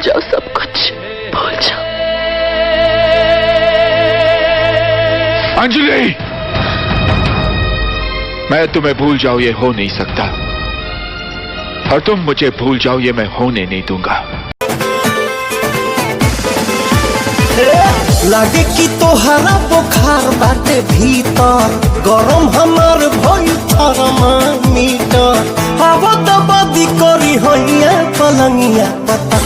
जाओ सब कुछ, भूल जाओ। अंजलि, मैं तुम्हें भूल जाऊं ये हो नहीं सकता, और तुम मुझे भूल जाओ ये मैं होने नहीं दूंगा। लागे कि तोहरा बुखार बाटे भीतर, गरम हमार भइल थर्मामीटर, हवा दबादी करी होइया पलंगिया पता।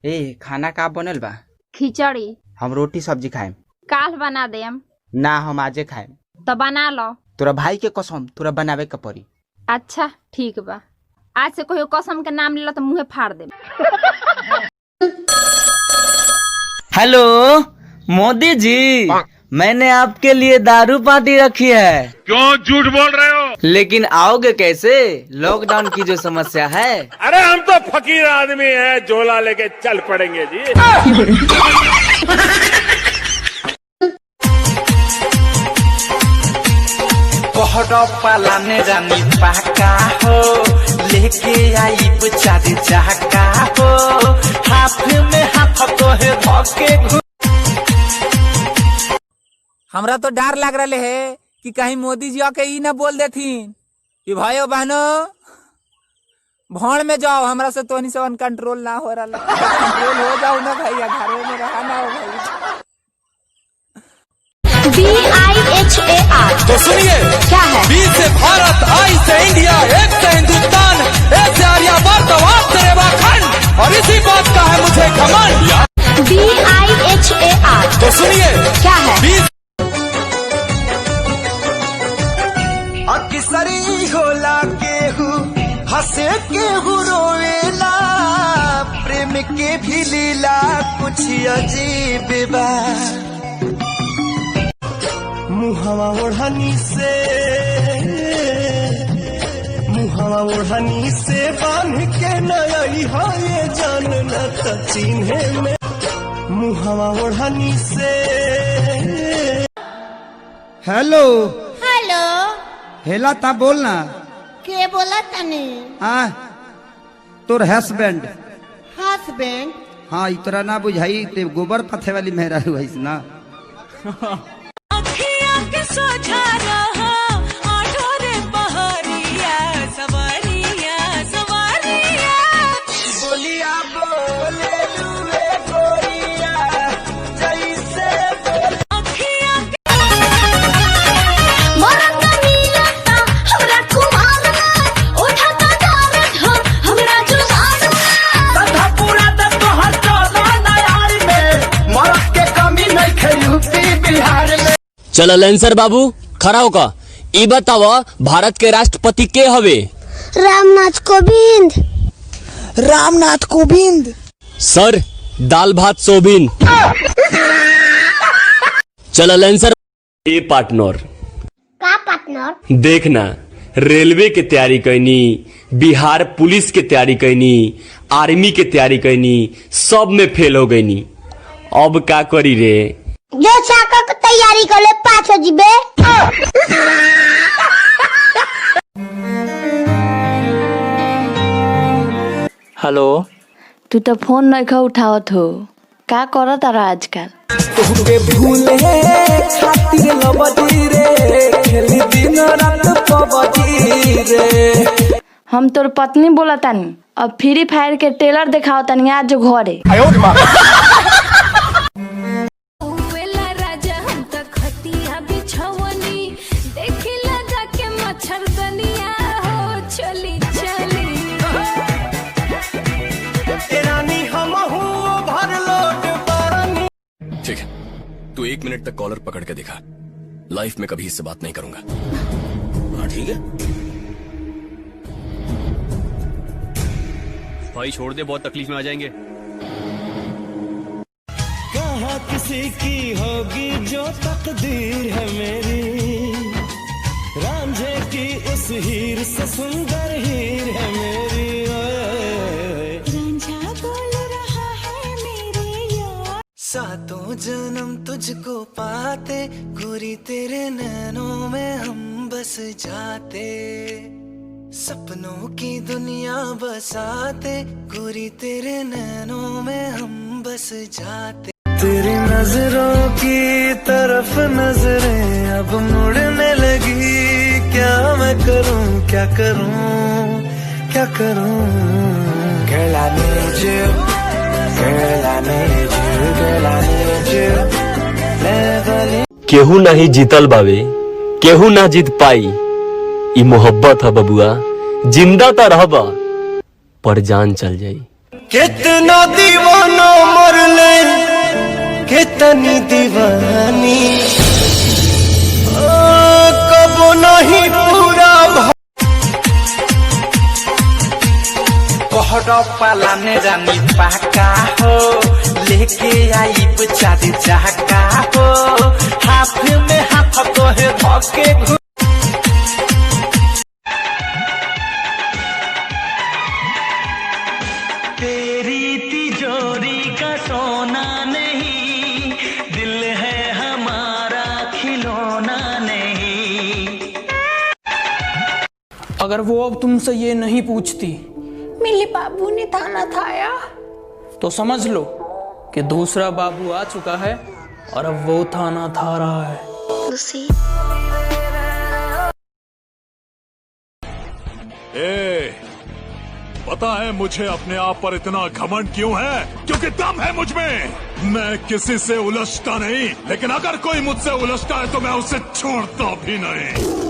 ए खाना का बनल बा? खिचड़ी। हम रोटी सब्जी खाएम। काल बना देम। ना हम आजे खाएम। तो बना लो। तोरा भाई के कसम तोरा बनावे के पड़ी। अच्छा ठीक बा, आज से कोई कसम के नाम लेला तो मुंहे फाड़ दे। हेलो मोदी जी, मैंने आपके लिए दारू पार्टी रखी है। क्यों झूठ बोल रहे हो? लेकिन आओगे कैसे? लॉकडाउन की जो समस्या है। अरे हम तो फकीर आदमी हैं, झोला लेके चल पड़ेंगे जी। पालाने जानी पाका हो, लेके आई बेचारी जाका हो, हाथ में हाथ तो है धोके। हमरा तो डर लग रहा है कि कहीं मोदी जी आके ई न बोल देथिन कि भाइयों बहनों भौड़ में जाओ, हमरा से तो नहीं कंट्रोल ना हो रहा। कंट्रोल हो जाओ ना भैया, घर में रहा ना हो भाई। BIHAR तो सुनिए क्या है? बी से भारत, आई से इंडिया, एक से हिंदुस्तान, ए से आर्यावर्त, वाप से रेवाखंड, और इसी बात का है मुझे घमंड। BIHAR तो सुनिए क्या है? अक्सरी होला केहू हंसे केहू रोवेला, प्रेम के भी लीला कुछ अजीब बा। मुहावा ओढ़नी से बांध के नई हो ये जान न त चिन्हे में, मुहावा ओढ़नी से। हेलो हेलो, हेला ता बोलना। के बोला तनी? तोर हस्बैंड। हस्बैंड? हाँ, इतरा ना बुझाई ते गोबर पथे वाली मेहरा हुआ ना। चलो लेंसर बाबू खड़ा होका, ई बतावा भारत के राष्ट्रपति के हवे? रामनाथ कोविंद। रामनाथ कोविंद। सर दाल भात सोबिन। चलो लेंसर ए पार्टनर। का पार्टनर? देखना, रेलवे के तैयारी करनी, बिहार पुलिस के तैयारी करनी, आर्मी के तैयारी करनी, सब में फेल हो गईनी। अब का करी रे? जो चाका की तैयारी कर ले, पाँच हो जीबे। हेलो, तू तो फोन नहीं उठावत हो, का कर तारा आजकल? तोहके भूले खातिर लबदी रे, खेली दिन रात पबदी रे। हम तोर पत्नी बोला तानी, अब फ्री फायर के ट्रेलर दिखाओ तानी आज घरे। ठीक है, तू 1 मिनट तक कॉलर पकड़ के दिखा, लाइफ में कभी इससे बात नहीं करूंगा। हाँ ठीक है भाई, छोड़ दे, बहुत तकलीफ में आ जाएंगे। कहाँ किसी की होगी जो तकदीर है मेरी, रांझे की उस हीर से सुंदर हीर है मेरी। रांझा बोल रहा है मेरे यार, सातों जन्म तुझको पाते, गोरी तेरे नैनों में हम बस जाते, सपनों की दुनिया बसाते, गोरी तेरे नैनों में हम बस जाते तेरी नजरों की तरफ नजरें अब मुड़ने लगी क्या मैं करूं क्या करूं क्या करूं Girl I need you Girl I need you Girl I need you never केहू नहीं जीतल बावे केहू ना जीत पाई ई मोहब्बत है बबुआ जिंदा तो रहबा पर जान चल जाई कितना दीवाना मर ले कितनी दीवानी कब नहीं पूरा कोहरा पालाने रानी पाका हो लेके आई बेचारी जाका हो हाथ में हाथ तो है धोके तेरी तिजोरी का सोना नहीं दिल है हमारा खिलौना नहीं अगर वो अब तुमसे ये नहीं पूछती मेरे बाबू ने थाना थाया तो समझ लो कि दूसरा बाबू आ चुका है और अब वो थाना था रहा है। पता है मुझे अपने आप पर इतना घमंड क्यों है? क्योंकि दम है मुझ में। मैं किसी से उलझता नहीं, लेकिन अगर कोई मुझसे उलझता है तो मैं उसे छोड़ता भी नहीं।